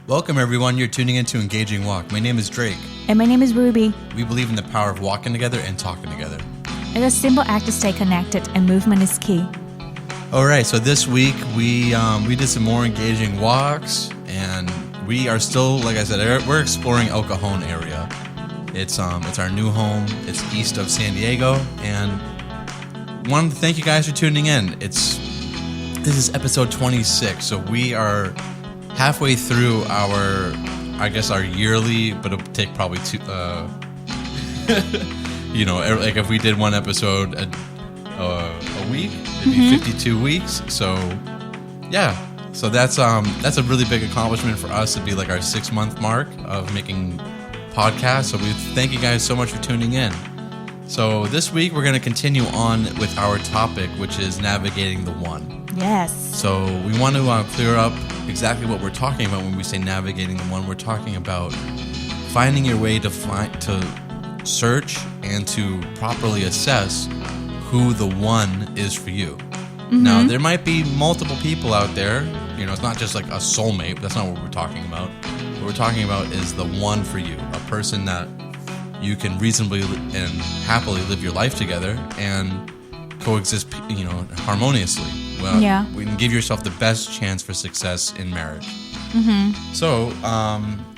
Welcome, everyone. You're tuning into Engaging Walk. My name is Drake. And my name is Rubie. We believe in the power of walking together and talking together. It's a simple act to stay connected, and movement is key. All right, so this week we did some more engaging walks, and we are still, like I said, we're exploring El Cajon area. It's our new home. It's east of San Diego, and wanted to thank you guys for tuning in. This is episode 26, so we are halfway through our yearly, but it'll take probably two, like if we did one episode a week, it'd be 52 weeks. So yeah, so that's a really big accomplishment for us to be like our 6-month mark of making podcasts. So we thank you guys so much for tuning in. So this week we're going to continue on with our topic, which is navigating the one. Yes. So we want to clear up exactly what we're talking about when we say navigating the one. We're talking about finding your way to search and to properly assess who the one is for you. Mm-hmm. Now, there might be multiple people out there. It's not just like a soulmate. That's not what we're talking about. What we're talking about is the one for you, a person that you can reasonably and happily live your life together and coexist, harmoniously. Well, yeah. We can give yourself the best chance for success in marriage. Mm-hmm. So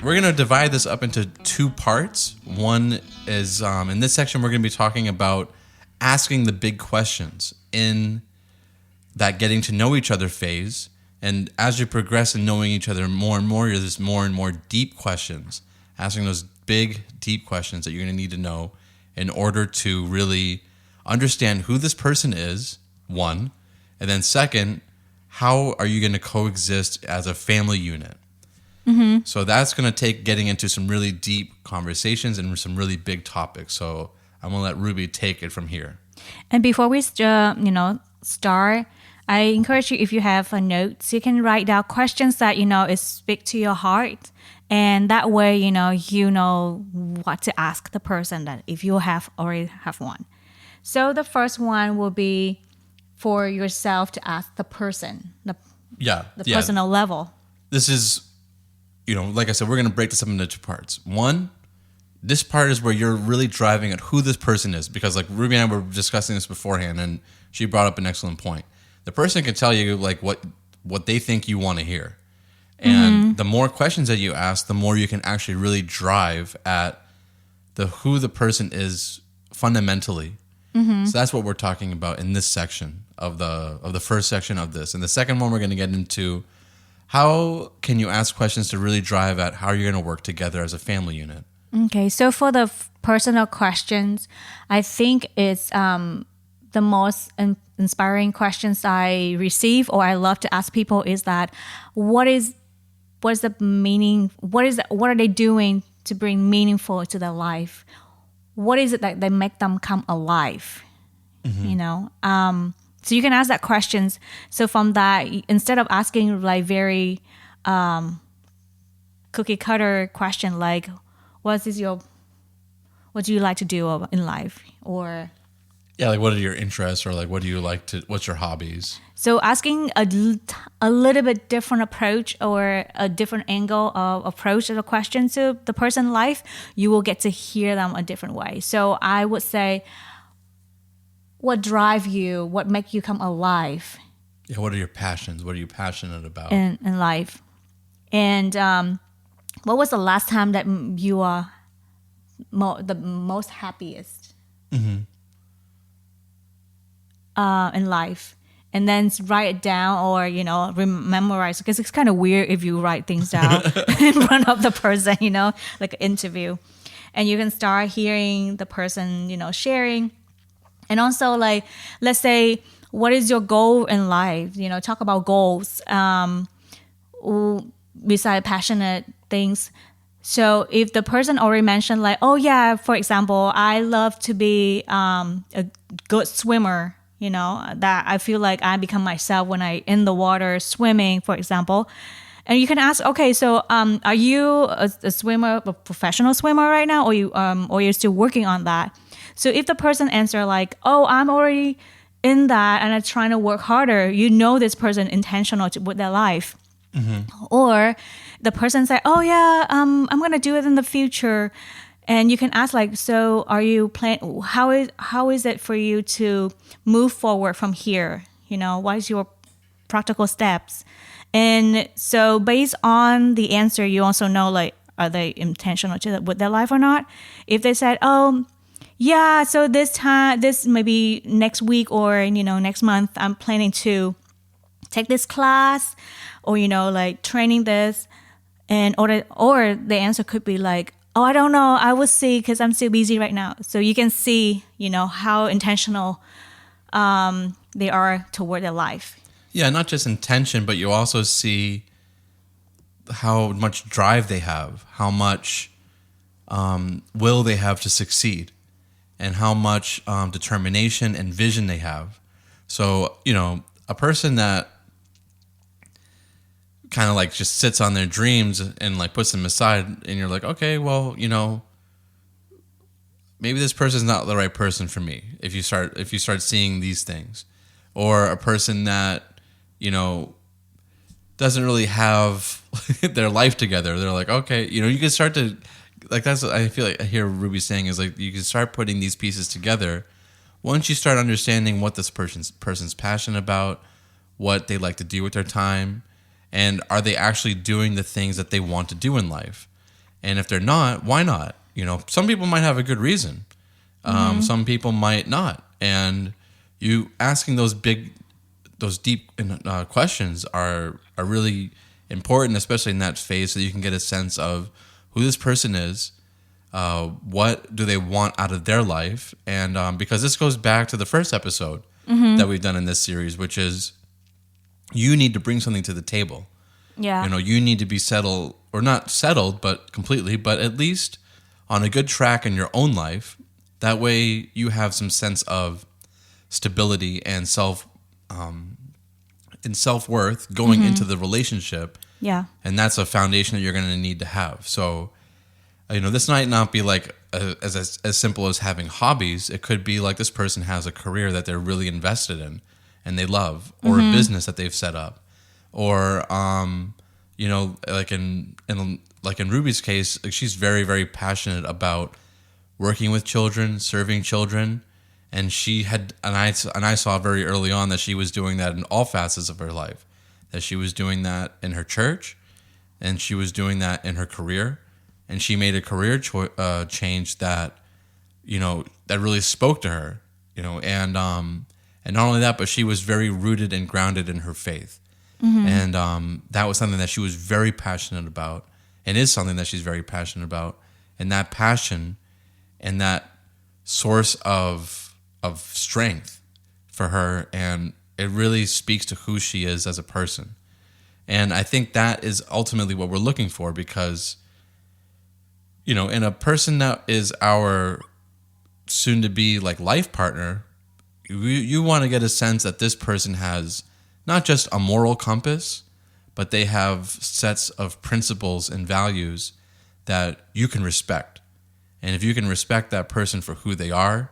we're going to divide this up into 2 parts. One is, in this section, we're going to be talking about asking the big questions in that getting to know each other phase. And as you progress in knowing each other more and more, there's more and more deep questions, asking those big, deep questions that you're going to need to know in order to really understand who this person is, one. And then second, how are you going to coexist as a family unit? Mm-hmm. So that's going to take getting into some really deep conversations and some really big topics. So I'm going to let Rubie take it from here. And before we start, I encourage you, if you have a note, you can write down questions that, speak to your heart. And that way, you know what to ask the person that if you already have one. So the first one will be for yourself to ask the person, the personal level. This is, like I said, we're going to break this up into 2 parts. One, this part is where you're really driving at who this person is, because like Rubie and I were discussing this beforehand, and she brought up an excellent point. The person can tell you like what they think you want to hear. And the more questions that you ask, the more you can actually really drive at who the person is fundamentally. Mm-hmm. So that's what we're talking about in this section of the first section of this. And the second one, we're going to get into how can you ask questions to really drive at how you're going to work together as a family unit. Okay, so for the personal questions, I think it's the most inspiring questions I receive or I love to ask people is that what is the meaning? What are they doing to bring meaningful to their life? What is it that they make them come alive? Mm-hmm. So you can ask that questions. So from that, instead of asking like very cookie cutter question like, what do you like to do in life? Or like what are your interests, or like what's your hobbies? So asking a little bit different approach or a different angle of approach to the question to the person's life, you will get to hear them a different way. So I would say, what drive you? What make you come alive? Yeah, what are your passions? What are you passionate about? In life. And what was the last time that you are the most happiest in life? And then write it down or, memorize. Because it's kind of weird if you write things down in front of the person, like an interview. And you can start hearing the person, sharing. And also, like, let's say, what is your goal in life? Talk about goals beside passionate things. So if the person already mentioned, like, oh, yeah, for example, I love to be a good swimmer, that I feel like I become myself when I in the water swimming, for example. And you can ask, okay, so are you a swimmer, a professional swimmer right now, or you're still working on that? So if the person answer like, oh, I'm already in that and I'm trying to work harder, this person intentional with their life. Or the person said, oh yeah, I'm gonna do it in the future. And you can ask like, so are you plan? How is it for you to move forward from here? What is your practical steps? And so based on the answer, you also know like, are they intentional with their life or not? If they said, oh yeah, so this maybe next week or next month, I'm planning to take this class, or like training this, and or the answer could be like, oh, I don't know, I will see because I'm still busy right now. So you can see how intentional they are toward their life. Yeah, not just intention, but you also see how much drive they have, how much will they have to succeed, and how much determination and vision they have. So, a person that kind of like just sits on their dreams and like puts them aside, and you're like, okay, well, maybe this person's not the right person for me. If you start seeing these things, or a person that doesn't really have their life together, they're like, okay, you can start to like, that's what I feel like I hear Rubie saying is like, you can start putting these pieces together once you start understanding what this person's passionate about, what they like to do with their time, and are they actually doing the things that they want to do in life? And if they're not, why not? Some people might have a good reason. Some people might not. And you asking those deep questions are really important, especially in that phase, so you can get a sense of who this person is, what do they want out of their life, and because this goes back to the first episode that we've done in this series, which is you need to bring something to the table. Yeah. You need to be settled, or not settled, but completely, but at least on a good track in your own life. That way you have some sense of stability and self-worth going into the relationship. Yeah. And that's a foundation that you're going to need to have. So, this might not be like as simple as having hobbies. It could be like this person has a career that they're really invested in and they love, or a business that they've set up, or like in Rubie's case, like she's very, very passionate about working with children, serving children, and I saw very early on that she was doing that in all facets of her life, that she was doing that in her church, and she was doing that in her career, and she made a career change that that really spoke to her, and not only that, but she was very rooted and grounded in her faith. And that was something that she was very passionate about, and is something that she's very passionate about. And that passion and that source of strength for her, and it really speaks to who she is as a person. And I think that is ultimately what we're looking for, because in a person that is our soon-to-be like life partner, you want to get a sense that this person has not just a moral compass, but they have sets of principles and values that you can respect. And if you can respect that person for who they are,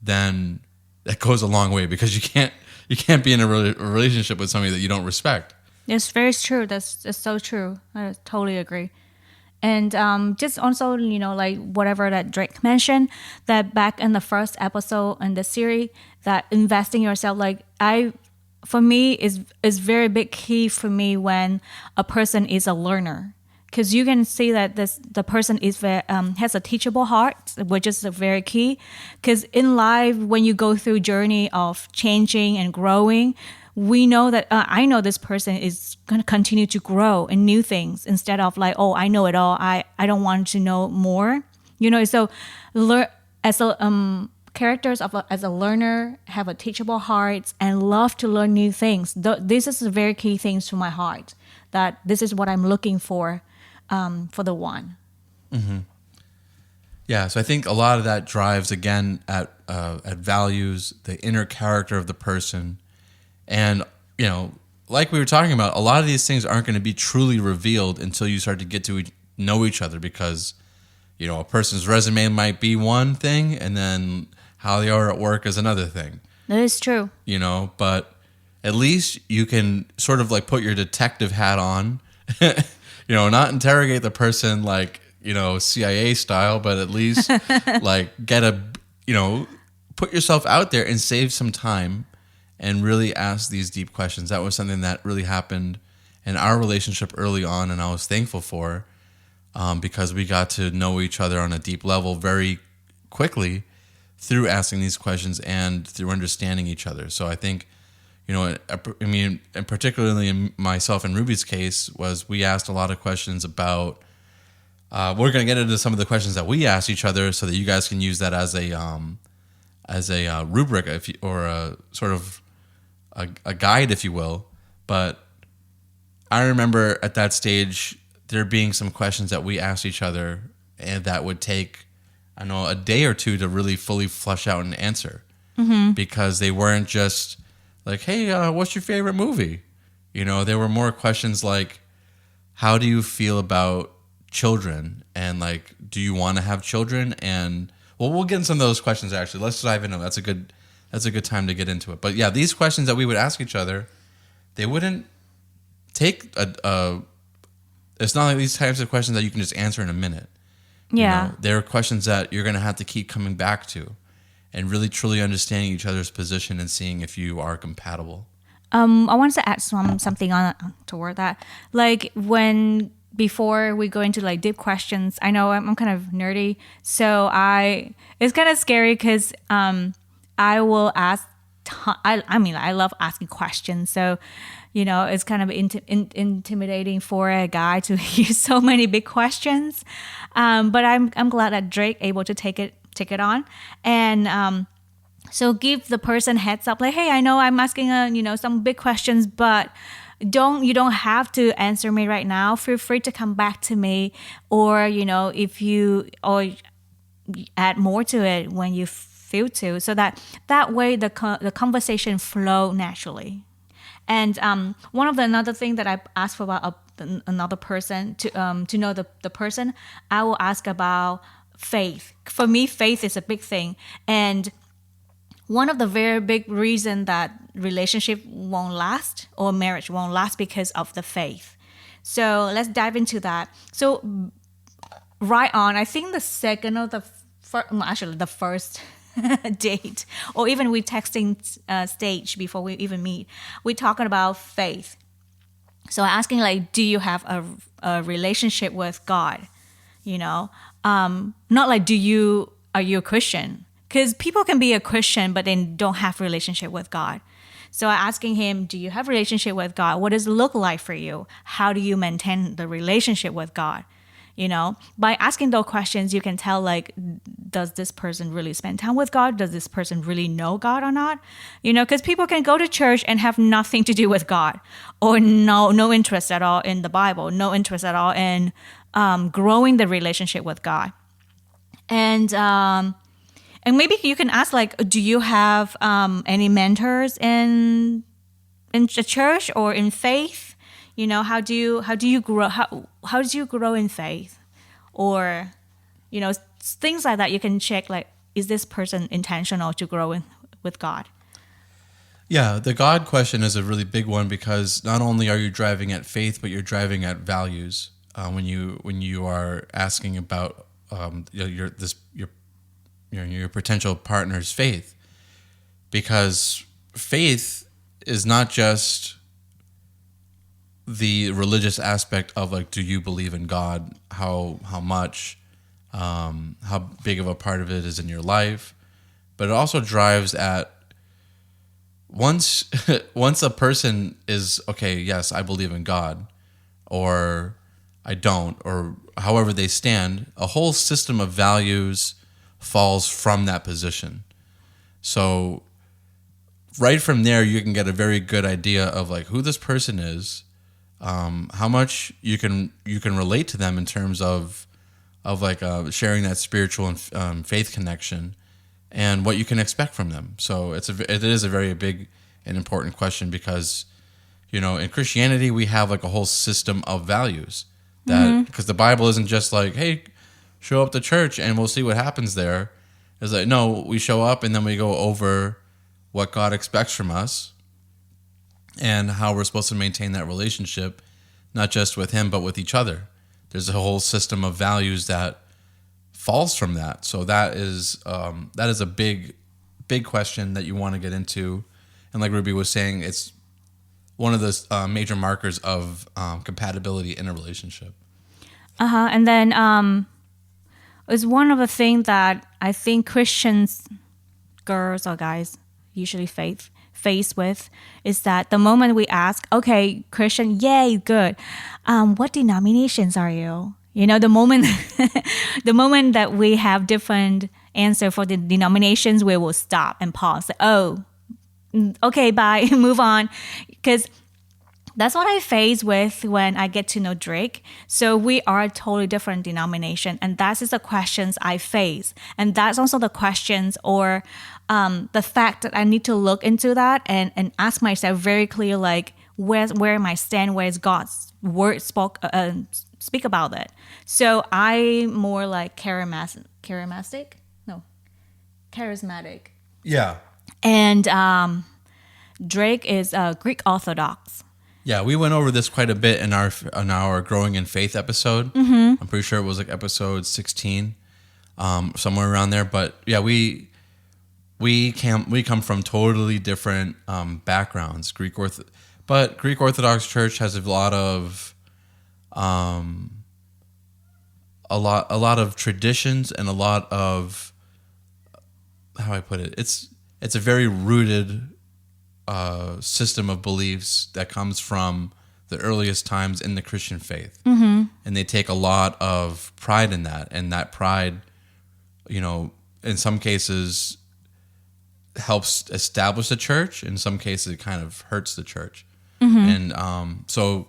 then that goes a long way, because you can't be in a relationship with somebody that you don't respect. It's very true. That's so true. I totally agree. And just also, like whatever that Drake mentioned, that back in the first episode in the series, that investing yourself, like for me is very big key for me when a person is a learner, because you can see that the person is has a teachable heart, which is very key. Because in life, when you go through journey of changing and growing, we know that I know this person is going to continue to grow in new things, instead of like, oh, I know it all, I don't want to know more, so as a characters as a learner, have a teachable heart and love to learn new things. This is a very key things to my heart, that this is what I'm looking for the one. Yeah, so I think a lot of that drives again at values, the inner character of the person. And, like we were talking about, a lot of these things aren't going to be truly revealed until you start to get to know each other, because, a person's resume might be one thing, and then how they are at work is another thing. That is true. But at least you can sort of like put your detective hat on, not interrogate the person like, CIA style, but at least like put yourself out there and save some time and really ask these deep questions. That was something that really happened in our relationship early on, and I was thankful for, because we got to know each other on a deep level very quickly through asking these questions and through understanding each other. So I think, and particularly in myself and Rubie's case, was we asked a lot of questions about. We're going to get into some of the questions that we asked each other, so that you guys can use that as a rubric, or a sort of a guide, if you will. But I remember at that stage there being some questions that we asked each other, and that would take, a day or two to really fully flush out and answer, because they weren't just like, hey, what's your favorite movie? There were more questions like, how do you feel about children, and like, do you want to have children? And we'll get into some of those questions. Actually, let's dive into them. That's a good time to get into it. But yeah, these questions that we would ask each other, they wouldn't take it's not like these types of questions that you can just answer in a minute. Yeah. They're questions that you're going to have to keep coming back to, and really truly understanding each other's position and seeing if you are compatible. I wanted to add something on toward that. Like, before we go into like deep questions, I know I'm kind of nerdy, so it's kind of scary because I will ask. I love asking questions, so it's kind of intimidating for a guy to use so many big questions. But I'm glad that Drake able to take it on, and so give the person heads up, like, hey, I know I'm asking some big questions, but you don't have to answer me right now. Feel free to come back to me, or if you or add more to it when you feel to, so that way the conversation flow naturally. And one of another thing that I ask for about another person to know the person, I will ask about faith. For me, faith is a big thing, and one of the very big reason that relationship won't last or marriage won't last because of the faith. So let's dive into that. So right on, I think the second or the first date, or even we texting stage before we even meet, we're talking about faith. So asking like, do you have a relationship with God? Not like, are you a Christian? Because people can be a Christian, but they don't have relationship with God. So asking him, do you have relationship with God? What does it look like for you? How do you maintain the relationship with God? By asking those questions, you can tell, like, does this person really spend time with God? Does this person really know God or not? Because people can go to church and have nothing to do with God, or no interest at all in the Bible, no interest at all in growing the relationship with God. And maybe you can ask, like, do you have any mentors in the church or in faith? How do you grow? How did you grow in faith? Or, things like that. You can check, like, is this person intentional to grow with God? Yeah, the God question is a really big one, because not only are you driving at faith, but you're driving at values when you are asking about your potential partner's faith, because faith is not just the religious aspect of, like, do you believe in God, how much, how big of a part of it is in your life, but it also drives at once a person is, okay, yes, I believe in God, or I don't, or however they stand, a whole system of values falls from that position. So right from there, you can get a very good idea of, like, who this person is, how much you can relate to them in terms of like sharing that spiritual and faith connection, and what you can expect from them. So it is a very big and important question, because in Christianity we have like a whole system of values that, because the Bible isn't just like, hey, show up to church and we'll see what happens there. It's like, no, we show up and then we go over what God expects from us, and how we're supposed to maintain that relationship, not just with him, but with each other. There's a whole system of values that falls from that. So that is a big question that you want to get into. And like Rubie was saying, it's one of the major markers of compatibility in a relationship. And then it's one of the things that I think Christians, girls or guys, usually face with is that the moment we ask, okay, Christian, yay, good. What denominations are you? You know, the moment that we have different answer for the denominations, we will stop and pause. Oh, okay, bye, move on. Because that's what I face with when I get to know Drake. So we are a totally different denomination. And that's just the questions I face. And that's also the questions or the fact that I need to look into that and ask myself very clear, like, where am I stand? Where is God's word speak about it? So I'm more like charismatic. Yeah. And Drake is Greek Orthodox. Yeah, we went over this quite a bit in our Growing in Faith episode. Mm-hmm. I'm pretty sure it was like episode 16, somewhere around there. But yeah, we come from totally different backgrounds. But Greek Orthodox Church has a lot of traditions and a lot of, how I put it, it's a very rooted system of beliefs that comes from the earliest times in the Christian faith. Mm-hmm. And they take a lot of pride in that. And that pride, you know, in some cases helps establish the church. In some cases, it kind of hurts the church. Mm-hmm. And so,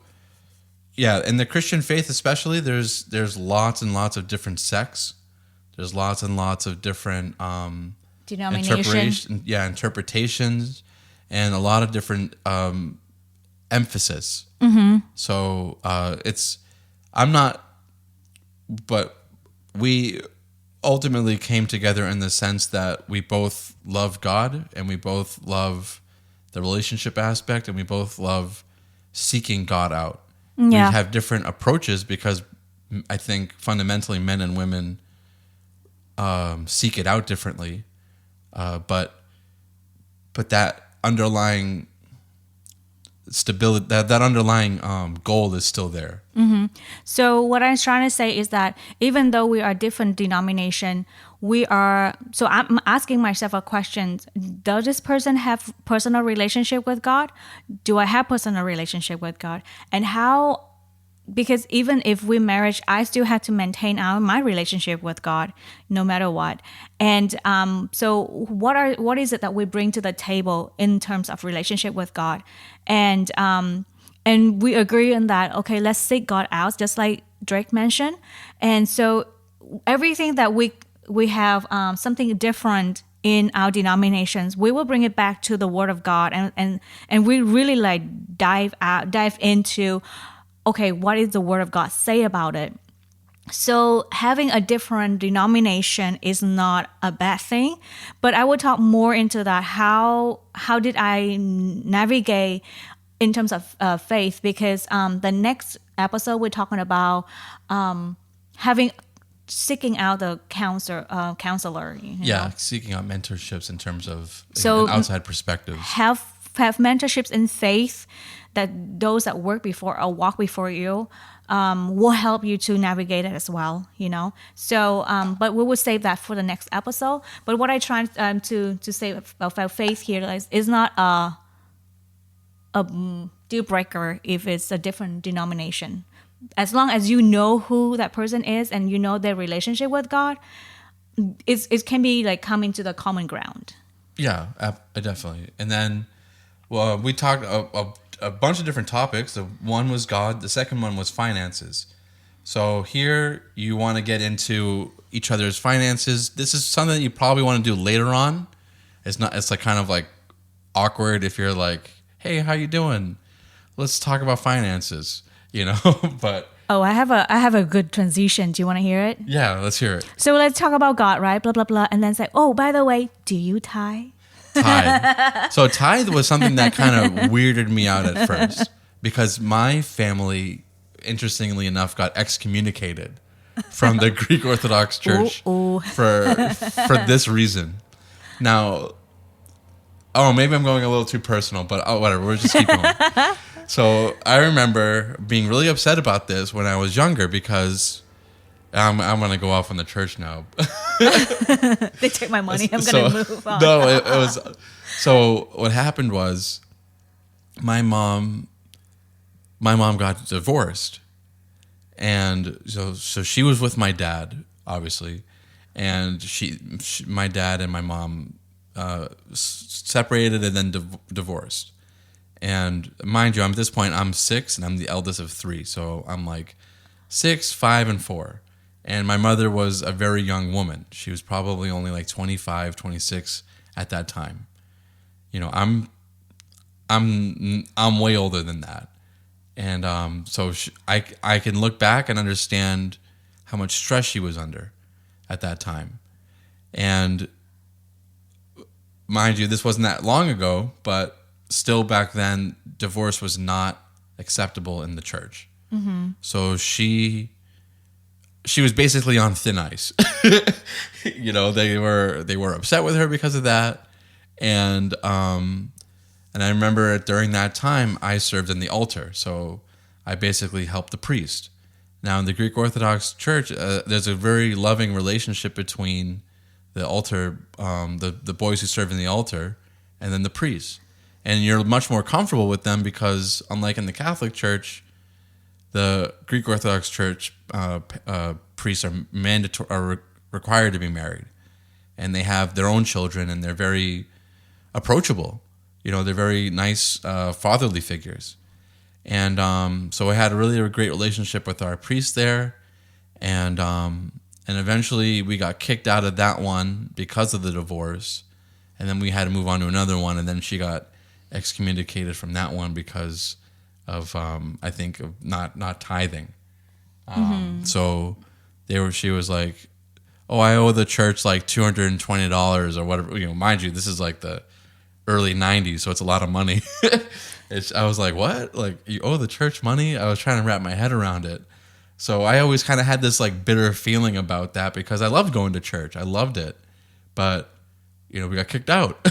yeah, in the Christian faith especially, there's lots and lots of different sects. There's lots and lots of different interpretations. And a lot of different emphasis. Mm-hmm. So but we ultimately came together in the sense that we both love God and we both love the relationship aspect and we both love seeking God out. Yeah. We have different approaches because I think fundamentally men and women seek it out differently. But that underlying stability, that underlying goal is still there. Mm-hmm. So what I'm trying to say is that even though we are different denomination, so I'm asking myself a question: does this person have personal relationship with God? Do I have personal relationship with God? And how? Because even if we marriage, I still have to maintain my relationship with God, no matter what. And so, what is it that we bring to the table in terms of relationship with God? And we agree on that. Okay, let's seek God out, just like Drake mentioned. And so, everything that we have something different in our denominations, we will bring it back to the Word of God, and we really like dive into. Okay, what does the Word of God say about it? So having a different denomination is not a bad thing, but I would talk more into that. How did I navigate in terms of faith? Because the next episode we're talking about seeking out the counselor. Yeah, seeking out mentorships in terms of an outside perspective. Have mentorships in faith, that those that work before or walk before you will help you to navigate it as well, you know. So, but we will save that for the next episode. But what I try to say about faith here is not a deal breaker if it's a different denomination. As long as you know who that person is and you know their relationship with God, it can be like coming to the common ground. Yeah, definitely. And then, well, we talked a bunch of different topics. The one was God. The second one was finances. So here you want to get into each other's finances. This is something that you probably want to do later on. It's like kind of like awkward if you're like, hey, how you doing? Let's talk about finances, you know, but. Oh, I have a good transition. Do you want to hear it? Yeah, let's hear it. So let's talk about God, right? Blah, blah, blah. And then say, oh, by the way, do you tithe? Tithe. So tithe was something that kind of weirded me out at first because my family, interestingly enough, got excommunicated from the Greek Orthodox Church for this reason. Now, maybe I'm going a little too personal, but whatever. We'll just keep going. So I remember being really upset about this when I was younger because I'm going to go off on the church now. They took my money. I'm going to move on. No, it was. So what happened was my mom got divorced. And so she was with my dad, obviously. And my dad and my mom separated and then divorced. And mind you, at this point, I'm 6 and I'm the eldest of 3. So I'm like 6, 5, and 4. And my mother was a very young woman. She was probably only like 25, 26 at that time. You know, I'm way older than that. And so I can look back and understand how much stress she was under at that time. And mind you, this wasn't that long ago, but still back then, divorce was not acceptable in the church. Mm-hmm. So she was basically on thin ice. You know, they were upset with her because of that. And I remember during that time, I served in the altar. So I basically helped the priest. Now, in the Greek Orthodox Church, there's a very loving relationship between the altar, the boys who serve in the altar, and then the priests. And you're much more comfortable with them because, unlike in the Catholic Church, the Greek Orthodox Church priests are required to be married. And they have their own children, and they're very approachable. You know, they're very nice fatherly figures. And so I had a great relationship with our priest there. And eventually we got kicked out of that one because of the divorce. And then we had to move on to another one. And then she got excommunicated from that one because of, I think, of not tithing. So she was like, oh, I owe the church like $220 or whatever. You know, mind you, this is like the early 90s, so it's a lot of money. I was like, what? Like, you owe the church money? I was trying to wrap my head around it. So I always kind of had this like bitter feeling about that because I loved going to church. I loved it. But, you know, we got kicked out.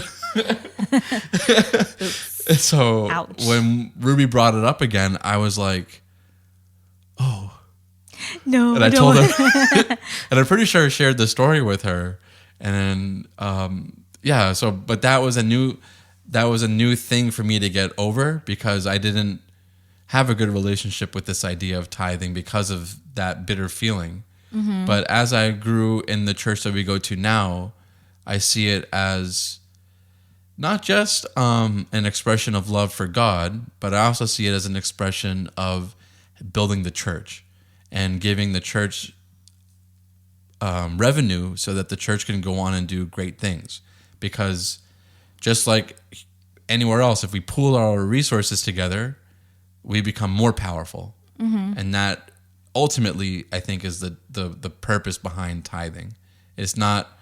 So ouch. When Rubie brought it up again, I was like, oh. No, and I told her, and I'm pretty sure I shared the story with her. And then, yeah, so, but that was a new thing for me to get over because I didn't have a good relationship with this idea of tithing because of that bitter feeling. Mm-hmm. But as I grew in the church that we go to now, I see it as not just an expression of love for God, but I also see it as an expression of building the church and giving the church revenue so that the church can go on and do great things. Because just like anywhere else, if we pool our resources together, we become more powerful. Mm-hmm. And that ultimately, I think, is the purpose behind tithing. It's not,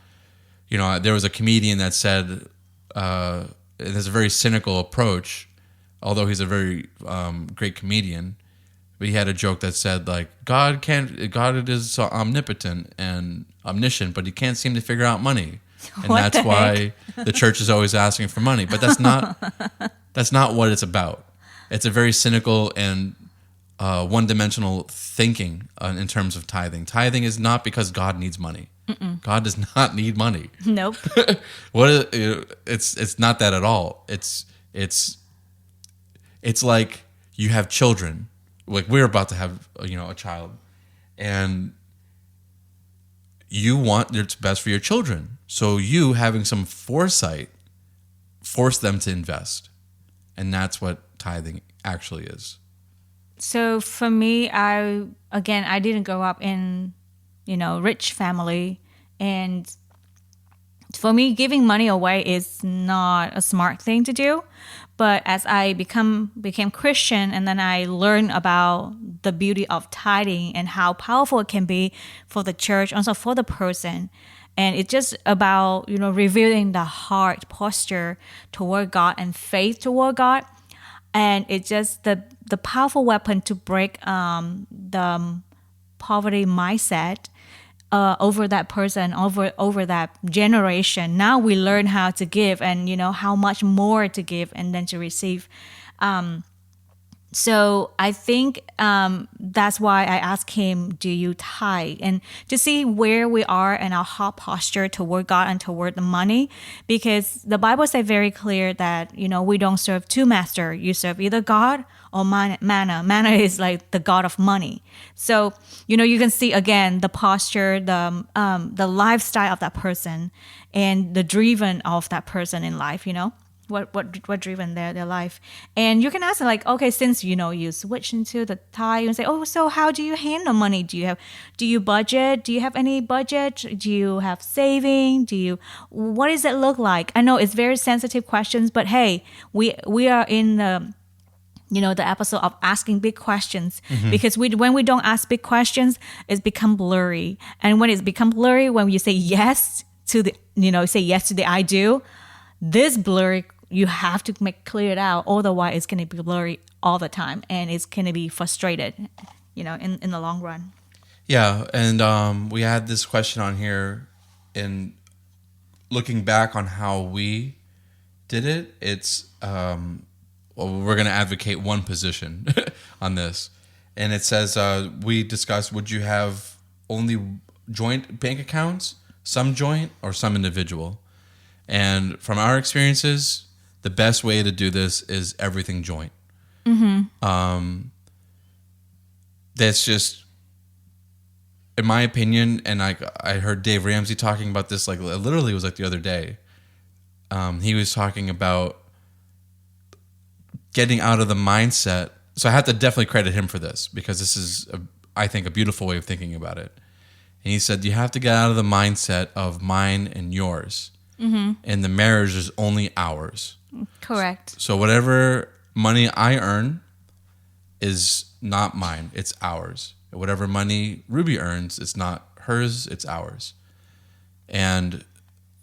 you know, there was a comedian that said, there's a very cynical approach, although he's a very great comedian, but he had a joke that said, like, God is so omnipotent and omniscient, but he can't seem to figure out money. And that's why the church is always asking for money. But that's not what it's about. It's a very cynical and one-dimensional thinking in terms of tithing. Tithing is not because God needs money. Mm-mm. God does not need money. Nope. It's not that at all. It's like you have children. Like we're about to have a child, and you want what's best for your children. So you, having some foresight, force them to invest. And that's what tithing actually is. So for me, I didn't grow up in, rich family. And for me, giving money away is not a smart thing to do. But as I became Christian, and then I learned about the beauty of tithing and how powerful it can be for the church, also for the person. And it's just about, revealing the heart posture toward God and faith toward God. And it's just the powerful weapon to break the poverty mindset over that person, over that generation. Now we learn how to give, and how much more to give and then to receive. So I think that's why I asked him, do you tithe? And to see where we are in our heart posture toward God and toward the money. Because the Bible says very clear that, we don't serve two masters. You serve either God or manna. Manna is like the God of money. So, you can see again the posture, the lifestyle of that person and the driven of that person in life, what driven their life. And you can ask them like, okay, since you switch into the tithe, and say, oh, so how do you handle money? Do you budget? Do you have any budget? Do you have saving? What does it look like? I know it's very sensitive questions, but hey, we are in the episode of asking big questions, because when we don't ask big questions, it's become blurry. And when it's become blurry, when you say yes to the I do, this blurry, you have to make clear it out. Otherwise, it's going to be blurry all the time, and it's going to be frustrated, in the long run. Yeah, and we had this question on here, and looking back on how we did it, it's we're going to advocate one position on this, and it says we discussed: would you have only joint bank accounts, some joint, or some individual? And from our experiences, the best way to do this is everything joint. That's just, in my opinion, and I heard Dave Ramsey talking about this, like literally it was like the other day. He was talking about getting out of the mindset. So I have to definitely credit him for this, because this is, I think, a beautiful way of thinking about it. And he said, you have to get out of the mindset of mine and yours. And the marriage is only ours. Correct. So whatever money I earn is not mine, it's ours. Whatever money Rubie earns, it's not hers, it's ours. And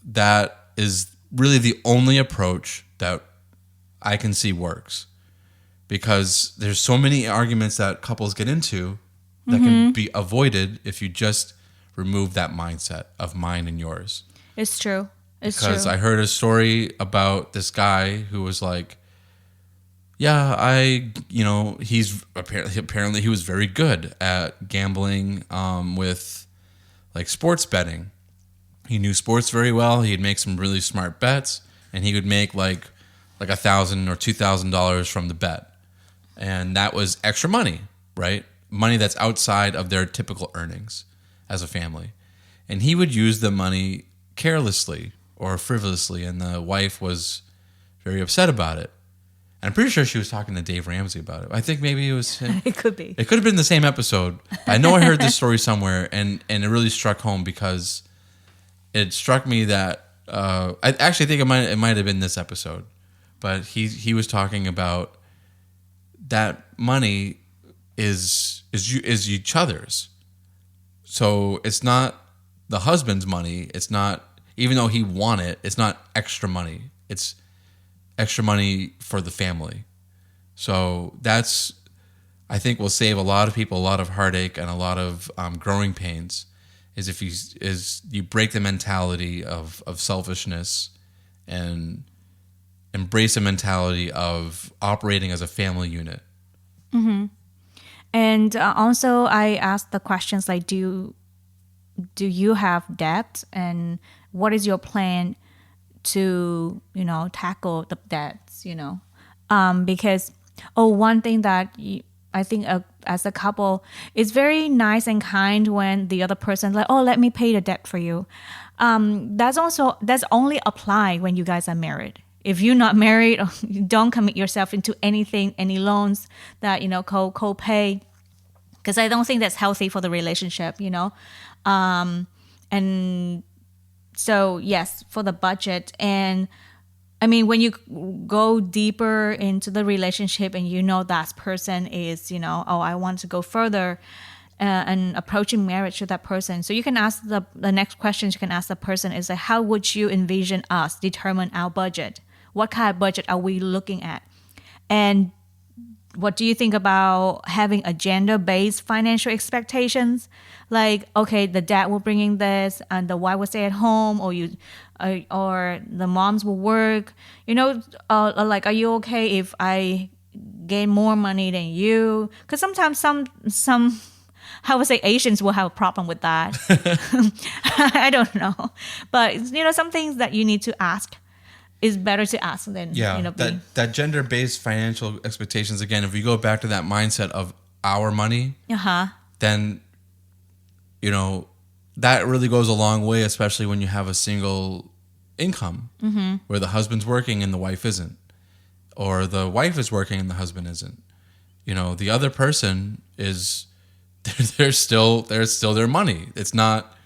that is really the only approach that I can see works. Because there's so many arguments that couples get into that can be avoided if you just remove that mindset of mine and yours. It's true. Because I heard a story about this guy who was like, he's apparently he was very good at gambling with like sports betting. He knew sports very well. He'd make some really smart bets, and he would make like $1,000 or $2,000 from the bet. And that was extra money, right? Money that's outside of their typical earnings as a family. And he would use the money carelessly or frivolously, and the wife was very upset about it. And I'm pretty sure she was talking to Dave Ramsey about it. I think maybe it was him. It could be. It could have been the same episode. I know I heard this story somewhere, and it really struck home, because it struck me that I actually think it might have been this episode, but he was talking about that money is each other's. So it's not the husband's money. It's not, even though he won it, it's not extra money. It's extra money for the family. So that's, I think, will save a lot of people a lot of heartache and a lot of growing pains. Is if you break the mentality of selfishness and embrace a mentality of operating as a family unit. And also, I asked the questions like, do you have debt, and what is your plan to tackle the debts? Because one thing that I think as a couple, it's very nice and kind when the other person's like, oh, let me pay the debt for you. That's only apply when you guys are married. If you're not married, don't commit yourself into anything, any loans that co-pay, because I don't think that's healthy for the relationship. And so yes, for the budget. And I mean, when you go deeper into the relationship and that person is, I want to go further, and approaching marriage to that person. So you can ask the next questions you can ask the person is like, how would you envision us determine our budget? What kind of budget are we looking at? And what do you think about having a gender-based financial expectations? Like, okay, the dad will bring in this, and the wife will stay at home, or the moms will work. Like, are you okay if I gain more money than you? Because sometimes some I would say Asians will have a problem with that. I don't know, but some things that you need to ask is better to ask than that gender-based financial expectations. Again, if we go back to that mindset of our money, then that really goes a long way, especially when you have a single income where the husband's working and the wife isn't, or the wife is working and the husband isn't. The other person is they're still their money. It's not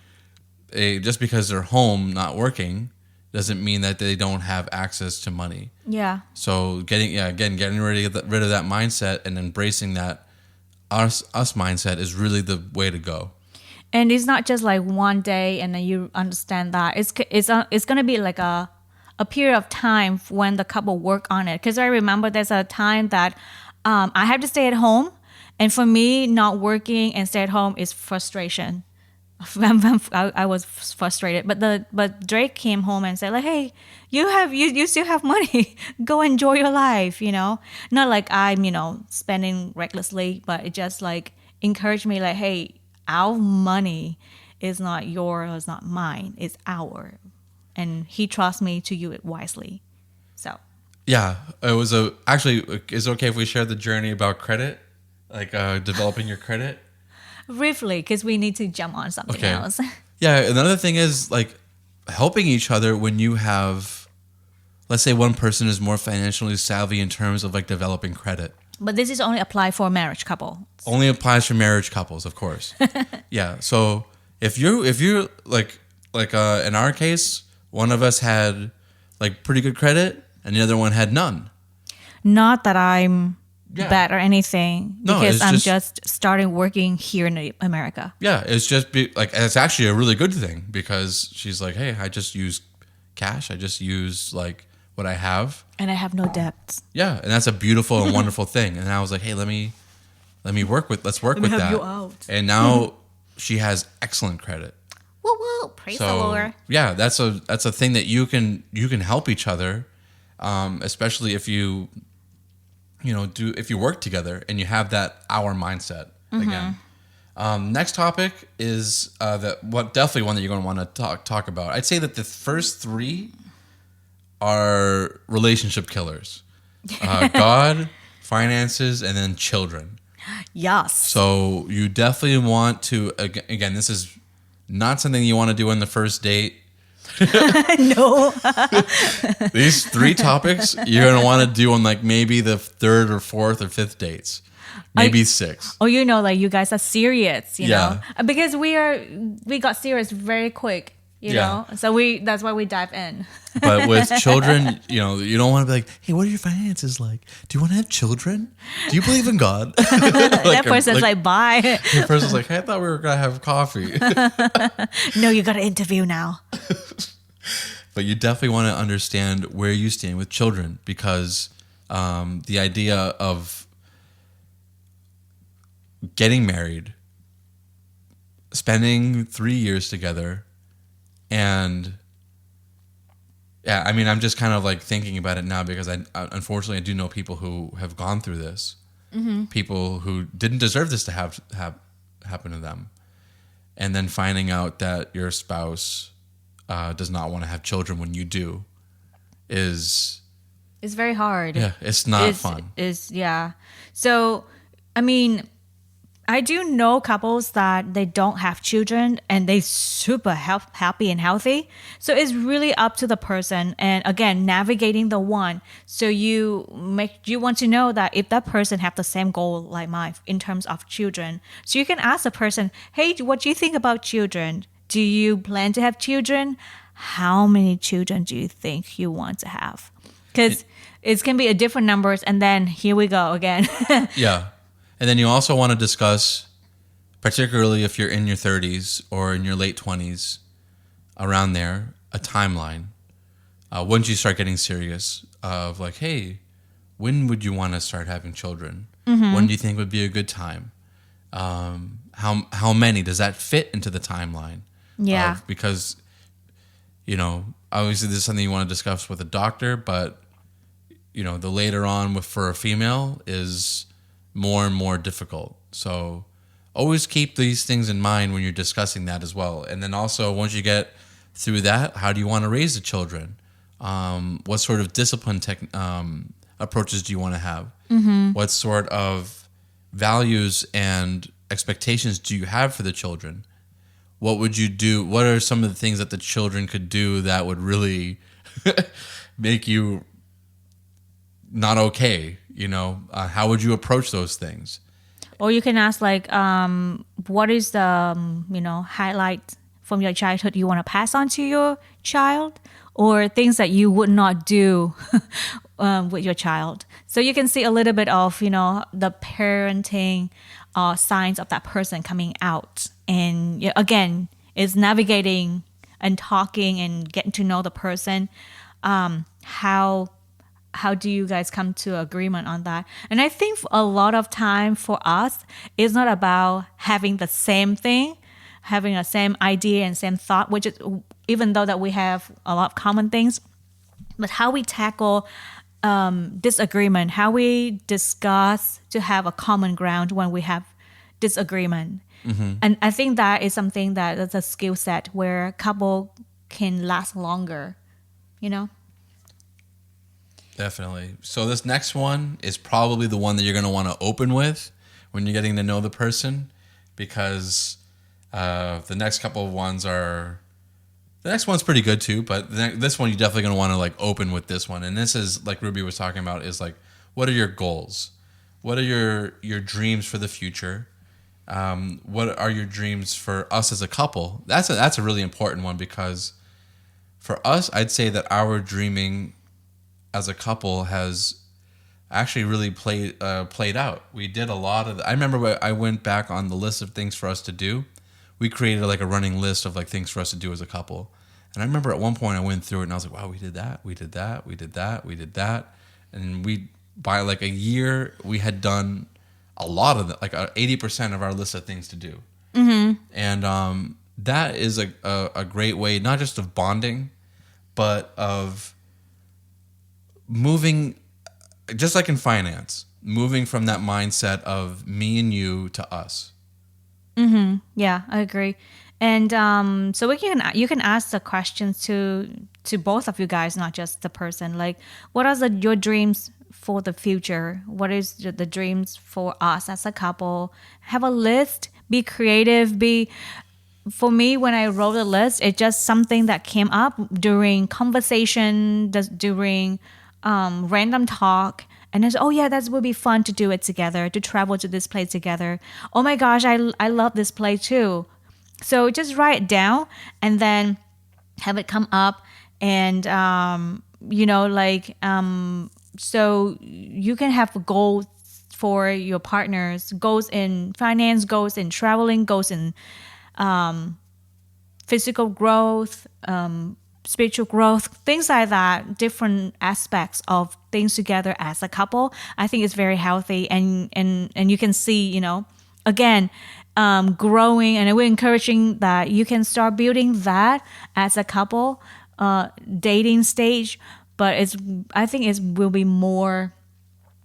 just because they're home not working doesn't mean that they don't have access to money. Yeah. So getting rid of that mindset and embracing that us mindset is really the way to go. And it's not just like one day and then you understand that. It's going to be like a period of time when the couple work on it. Because I remember there's a time that I have to stay at home. And for me, not working and stay at home is frustration. I was frustrated, but Drake came home and said like, "Hey, you still have money. Go enjoy your life." Not like I'm spending recklessly, but it just like encouraged me like, "Hey, our money is not yours, it's not mine, it's our," and he trusts me to use it wisely. So yeah, it was actually. Is it okay if we share the journey about credit, like developing your credit? Briefly, because we need to jump on something else. Yeah, another thing is like helping each other when you have, let's say one person is more financially savvy in terms of like developing credit. But this is only applied for a marriage couple. Only applies for marriage couples, of course. Yeah, so if you're like in our case, one of us had like pretty good credit and the other one had none. Not that I'm bad or anything, because I'm just starting working here in America. Yeah, it's actually a really good thing because she's like, hey, I just use cash. I just use like what I have, and I have no debts. Yeah, and that's a beautiful and wonderful thing. And I was like, hey, let's work with that. You out. And now she has excellent credit. Woo woo! Praise the Lord. Yeah, that's a thing that you can help each other, especially if you. If you work together and you have that our mindset again. Next topic is definitely one that you're going to want to talk about. I'd say that the first three are relationship killers: God, finances, and then children. Yes. So you definitely want to. Again, this is not something you want to do on the first date. No. These three topics you're going to want to do on like maybe the third or fourth or fifth dates. Maybe six. Oh, like you guys are serious, you know? Because we got serious very quick, you know? So that's why we dive in. But with children, you don't want to be like, hey, what are your finances like? Do you want to have children? Do you believe in God? That person's like, bye. The person's like, hey, I thought we were going to have coffee. No, you got to interview now. But you definitely want to understand where you stand with children, because the idea of getting married, spending 3 years together, and I'm just kind of like thinking about it now because unfortunately I do know people who have gone through this, people who didn't deserve this to have happen to them, and then finding out that your spouse does not want to have children when you do it's very hard. Yeah, it's not fun. So, I do know couples that they don't have children and they super happy and healthy. So it's really up to the person. And again, navigating the one. So you want to know that if that person have the same goal like mine in terms of children. So you can ask the person, hey, what do you think about children? Do you plan to have children? How many children do you think you want to have? Because it can be a different numbers, and then here we go again. Yeah. And then you also want to discuss particularly if you're in your 30s or in your late 20s, around there, a timeline. Once you start getting serious of like, hey, when would you want to start having children? When do you think would be a good time? How many? Does that fit into the timeline? Yeah. Because, obviously this is something you want to discuss with a doctor, but, the later on for a female is more and more difficult. So always keep these things in mind when you're discussing that as well. And then also, once you get through that, how do you want to raise the children? What sort of discipline approaches do you want to have? What sort of values and expectations do you have for the children? What would you do? What are some of the things that the children could do that would really make you not okay? How would you approach those things? Or you can ask like, what is the highlight from your childhood you want to pass on to your child, or things that you would not do with your child. So you can see a little bit of the parenting signs of that person coming out, and again, is navigating and talking and getting to know the person. How do you guys come to agreement on that? And I think a lot of time for us, it's not about having the same thing, having the same idea and same thought, which is, even though that we have a lot of common things, but how we tackle disagreement, how we discuss to have a common ground when we have disagreement. And I think that is something that's a skill set where a couple can last longer, Definitely. So this next one is probably the one that you're going to want to open with when you're getting to know the person, because the next couple of ones the next one's pretty good too, but this one you're definitely going to want to like open with this one. And this is like Rubie was talking about, is like, what are your goals? What are your dreams for the future? What are your dreams for us as a couple? That's a really important one, because for us, I'd say that our dreaming as a couple has actually really played out. We did a lot of I remember when I went back on the list of things for us to do. We created like a running list of like things for us to do as a couple. And I remember at one point I went through it and I was like, wow, we did that, we did that, we did that, we did that. And by like a year, we had done a lot of that, like 80% of our list of things to do. And that is a great way, not just of bonding, but of moving, just like in finance, moving from that mindset of me and you to us. Yeah, I agree. And so you can ask the questions to both of you guys, not just the person. Like, what are your dreams for the future? What is the dreams for us as a couple? Have a list. Be creative. For me, when I wrote a list, it's just something that came up during conversation, during random talk. And I said, oh yeah, that would be fun to do it together, to travel to this place together. Oh my gosh, I love this place too. So just write it down and then have it come up. And, so you can have goals for your partners, goals in finance, goals in traveling, goals in physical growth, spiritual growth, things like that, different aspects of things together as a couple. I think it's very healthy, and you can see, again, growing, and we're encouraging that you can start building that as a couple, dating stage. But I think it will be more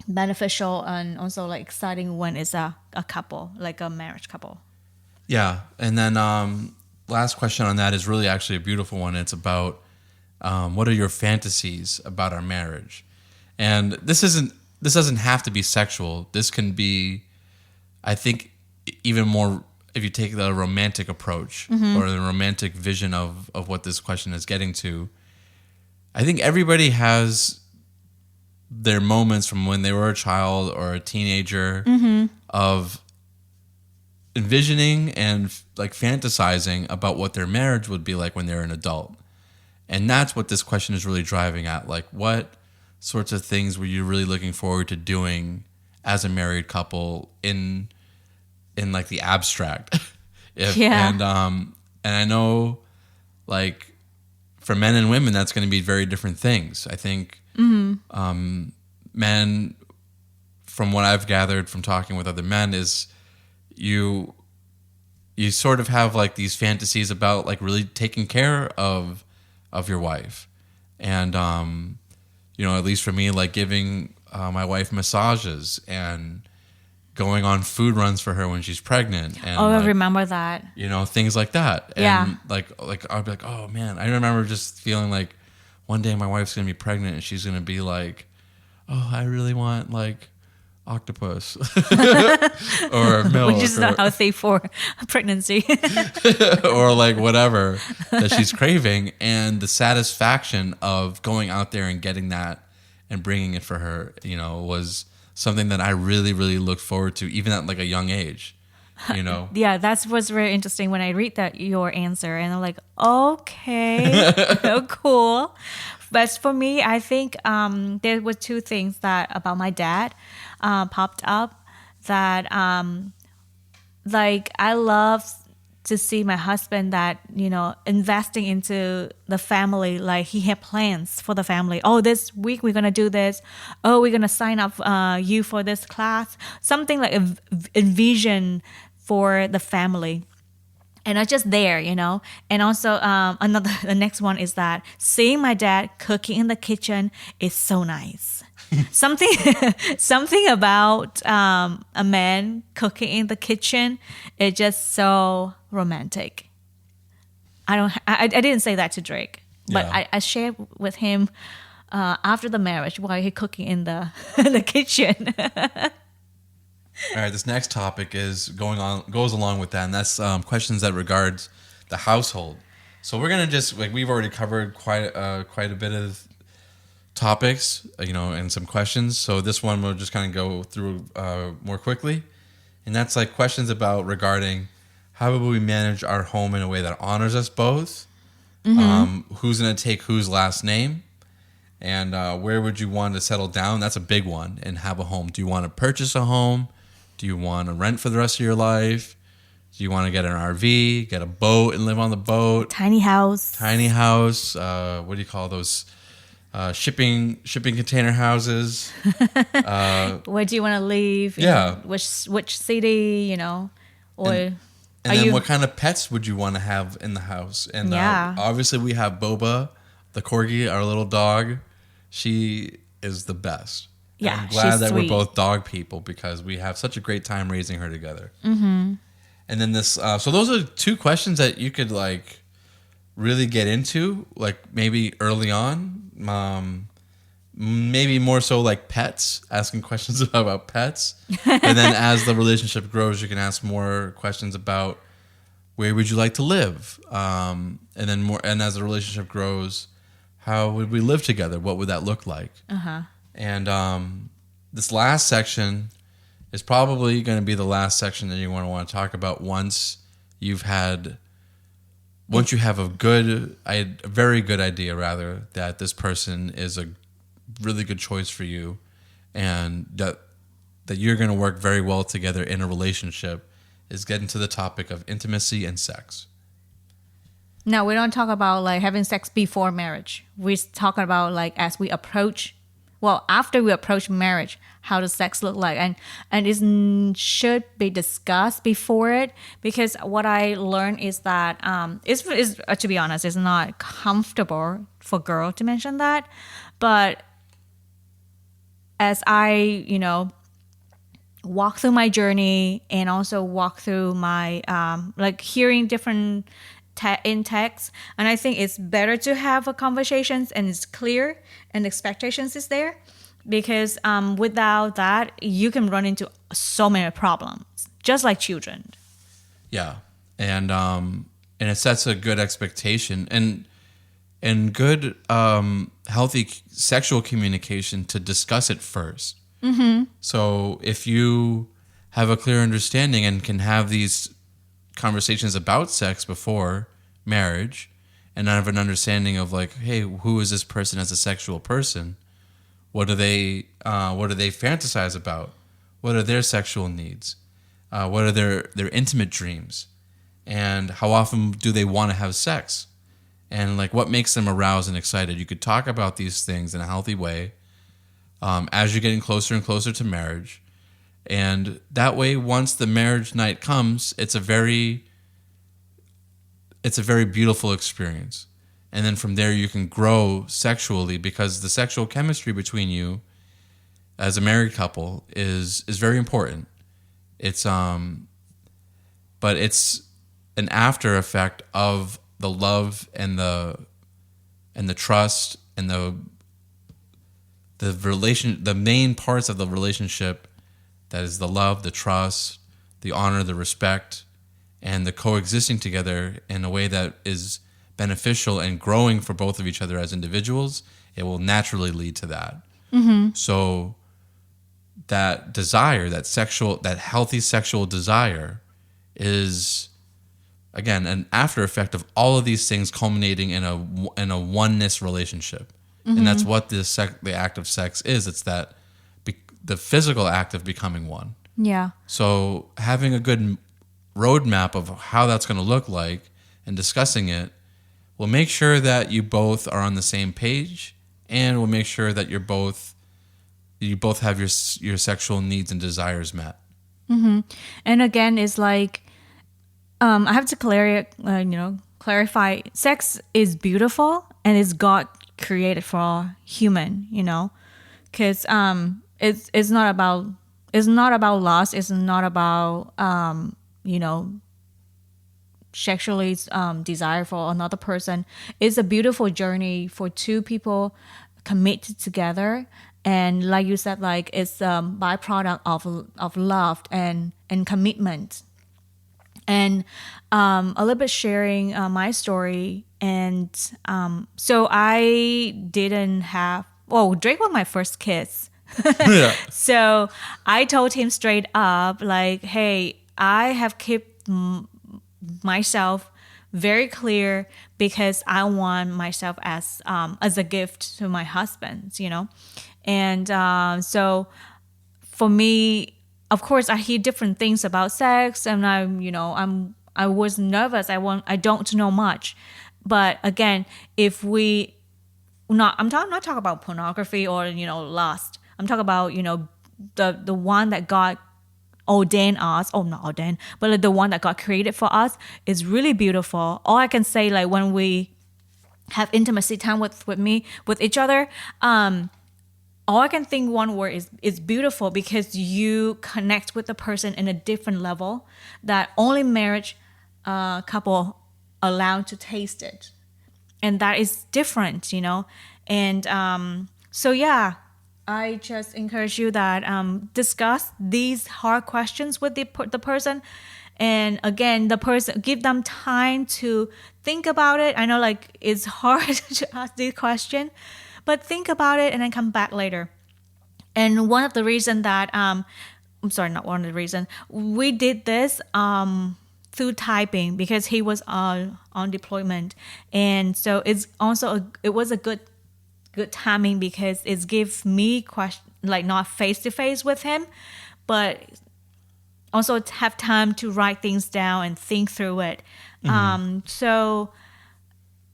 beneficial and also like exciting when it's a couple, like a marriage couple. Yeah, and then last question on that is really actually a beautiful one. It's about what are your fantasies about our marriage, and this doesn't have to be sexual. This can be, I think, even more if you take the romantic approach or the romantic vision of what this question is getting to. I think everybody has their moments from when they were a child or a teenager of envisioning and like fantasizing about what their marriage would be like when they're an adult. And that's what this question is really driving at. Like, what sorts of things were you really looking forward to doing as a married couple in in like the abstract. Yeah. And I know, like, for men and women, that's going to be very different things. I think men, from what I've gathered from talking with other men, is you sort of have like these fantasies about like really taking care of your wife, and at least for me, like giving my wife massages and going on food runs for her when she's pregnant. And I remember that. Things like that. Yeah. And like I'll be like, oh man, I remember just feeling like one day my wife's gonna be pregnant and she's gonna be like, oh, I really want like octopus or milk, which is not healthy for pregnancy. or like whatever that she's craving, and the satisfaction of going out there and getting that and bringing it for her, was something that I really, really looked forward to, even at like a young age. Yeah, that was very interesting when I read your answer, and I'm like, okay, cool. But for me, I think there were two things that about my dad popped up that like I love to see my husband that investing into the family. Like he had plans for the family. Oh, this week we're gonna do this. Oh, we're gonna sign up you for this class. Something like a vision for the family. And I'm just there, And also, the next one is that seeing my dad cooking in the kitchen is so nice. something about a man cooking in the kitchen is just so romantic. I didn't say that to Drake, but Yeah. I shared with him after the marriage while he cooking in the in the kitchen. All right, this next topic goes along with that, and that's questions that regards the household. So we're gonna just we've already covered quite a bit of topics, and some questions. So this one we'll just kind of go through more quickly, and that's like questions regarding how will we manage our home in a way that honors us both. Who's gonna take whose last name, and where would you want to settle down? That's a big one, and have a home. Do you want to purchase a home? Do you want to rent for the rest of your life? Do you want to get an RV, get a boat and live on the boat? Tiny house. What do you call those? Shipping container houses. Where do you want to live? Yeah. Which city? Or And then what kind of pets would you want to have in the house? And obviously we have Boba, the corgi, our little dog. She is the best. Yeah, I'm glad she's that sweet. we're both dog people because we have such a great time raising her together. Mm-hmm. And then this, so those are two questions that you could like really get into, like maybe early on, maybe more so like pets, asking questions about pets. And then as the relationship grows, you can ask more questions about where would you like to live, and then and as the relationship grows, how would we live together? What would that look like? And this last section is probably going to be the last section that you want to talk about once you have a very good idea, rather, that this person is a really good choice for you, and that you're going to work very well together in a relationship, is getting to the topic of intimacy and sex. No, we don't talk about like having sex before marriage. We talk about like as we approach, after we approach marriage, how does sex look like, and it should be discussed before it, because what I learned is that is to be honest, it's not comfortable for girl to mention that, but as I walk through my journey and also walk through my like hearing different in text, and I think it's better to have a conversations and it's clear and expectations is there, because without that you can run into so many problems, just like children. Yeah, and it sets a good expectation and good healthy sexual communication to discuss it first. Mm-hmm. So if you have a clear understanding and can have these conversations about sex before marriage, and have an understanding of like, hey, who is this person as a sexual person? What do they fantasize about? What are their sexual needs? What are their intimate dreams? And how often do they want to have sex? And like what makes them aroused and excited? You could talk about these things in a healthy way as you're getting closer and closer to marriage. And that way, once the marriage night comes, it's a very beautiful experience. And then from there, you can grow sexually because the sexual chemistry between you as a married couple is very important. It's but it's an after effect of the love and the trust and the main parts of the relationship, that is the love, the trust, the honor, the respect, and the coexisting together in a way that is beneficial and growing for both of each other as individuals. It will naturally lead to that. Mm-hmm. So that desire, that healthy sexual desire is, again, an after effect of all of these things culminating in a oneness relationship. Mm-hmm. And that's what the act of sex is. It's that the physical act of becoming one. Yeah. So having a good roadmap of how that's going to look like and discussing it will make sure that you both are on the same page, and will make sure that you both have your sexual needs and desires met. Mm-hmm. And again, it's like I have to clarify. Sex is beautiful and it's God created for human. Because it's not about lust. It's not about sexually desire for another person. It's a beautiful journey for two people committed together. And like you said, like it's a byproduct of love and commitment. And a little bit sharing my story. And so I didn't have. Drake was my first kiss. Yeah. So I told him straight up, like, hey, I have kept myself very clear because I want myself as a gift to my husband, And so for me, of course, I hear different things about sex, and I was nervous. I don't know much, but again, I'm not talking about pornography or lust. I'm talking about the one that God ordained us. Oh, not ordained, but like the one that God created for us is really beautiful. All I can say, like when we have intimacy time with each other, all I can think one word is beautiful, because you connect with the person in a different level that only marriage couple allowed to taste it. And that is different, And so, yeah, I just encourage you that discuss these hard questions with the person. And again, the person, give them time to think about it. I know like it's hard to ask this question, but think about it and then come back later. And one of the reasons that, not one of the reasons, we did this through typing because he was on deployment. And so it was a good timing because it gives me not face to face with him, but also have time to write things down and think through it. Mm-hmm. So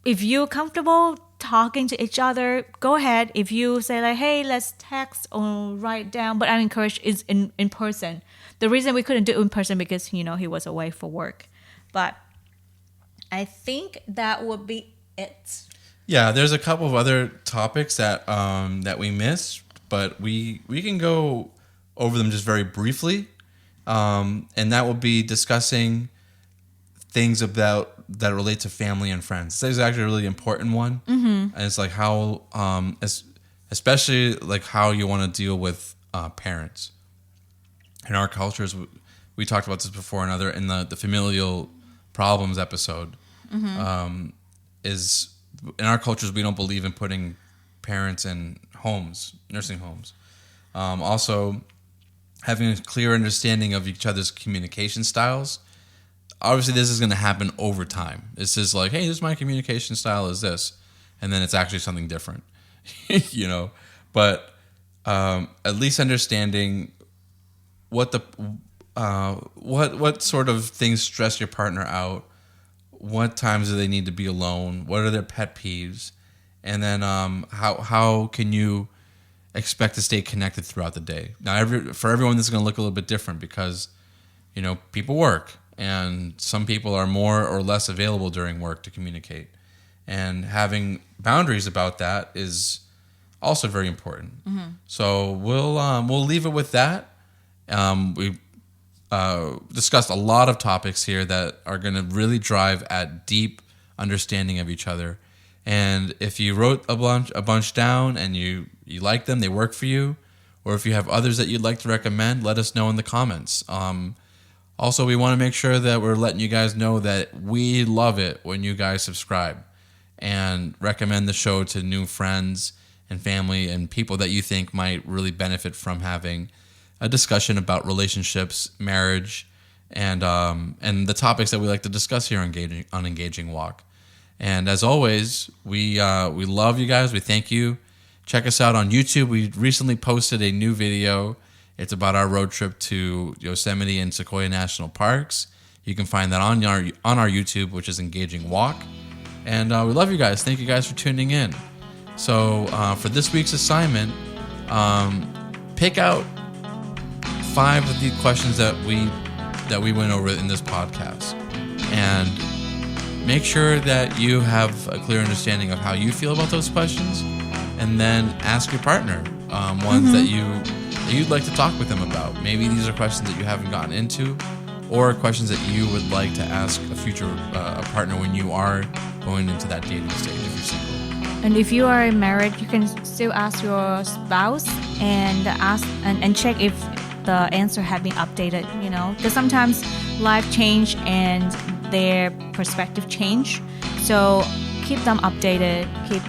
if you're comfortable talking to each other, go ahead. If you say like, hey, let's text or write down, but I encourage is in person. The reason we couldn't do it in person because he was away for work. But I think that would be it. Yeah, there's a couple of other topics that we missed, but we can go over them just very briefly, and that will be discussing things that relate to family and friends. This is actually a really important one, and it's like how, especially like how you want to deal with parents. In our cultures, we talked about this before in the familial problems episode. Is in our cultures, we don't believe in putting parents in nursing homes. Also, having a clear understanding of each other's communication styles. Obviously, this is going to happen over time. It's just like, hey, this is my communication style is this. And then it's actually something different, But at least understanding what what sort of things stress your partner out? What times do they need to be alone? What are their pet peeves? And then how can you expect to stay connected throughout the day? Now, for everyone, this is going to look a little bit different because, people work, and some people are more or less available during work to communicate. And having boundaries about that is also very important. Mm-hmm. So we'll leave it with that. We discussed a lot of topics here that are going to really drive at deep understanding of each other. And if you wrote a bunch down and you like them, they work for you, or if you have others that you'd like to recommend, let us know in the comments. Also, we want to make sure that we're letting you guys know that we love it when you guys subscribe and recommend the show to new friends and family and people that you think might really benefit from having a discussion about relationships, marriage, and the topics that we like to discuss here on Engaging Walk. And as always, we love you guys. We thank you. Check us out on YouTube. We recently posted a new video. It's about our road trip to Yosemite and Sequoia National Parks. You can find that on our YouTube, which is Engaging Walk. And we love you guys. Thank you guys for tuning in. So for this week's assignment, pick out 5 of the questions that we went over in this podcast, and make sure that you have a clear understanding of how you feel about those questions, and then ask your partner ones that you'd like to talk with them about. Maybe these are questions that you haven't gotten into, or questions that you would like to ask a future a partner when you are going into that dating stage if you're single. And if you are married, you can still ask your spouse and ask and check if the answer had been updated, because sometimes life change and their perspective change. So keep them updated, keep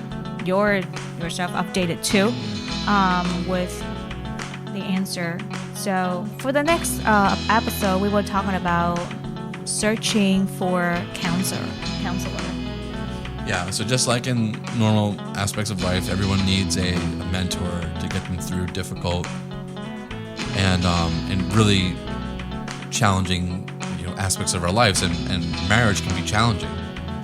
yourself updated too with the answer. So for the next episode, we will talking about searching for counselor. Yeah, so just like in normal aspects of life, everyone needs a mentor to get them through difficult and really challenging aspects of our lives, and marriage can be challenging.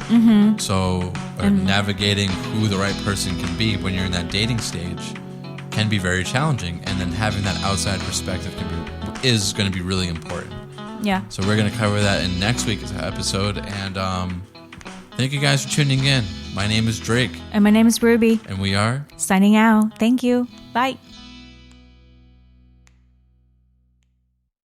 Mm-hmm. So navigating who the right person can be when you're in that dating stage can be very challenging, and then having that outside perspective is going to be really important. Yeah. So we're going to cover that in next week's episode, and thank you guys for tuning in. My name is Drake. And my name is Rubie. And we are signing out. Thank you. Bye.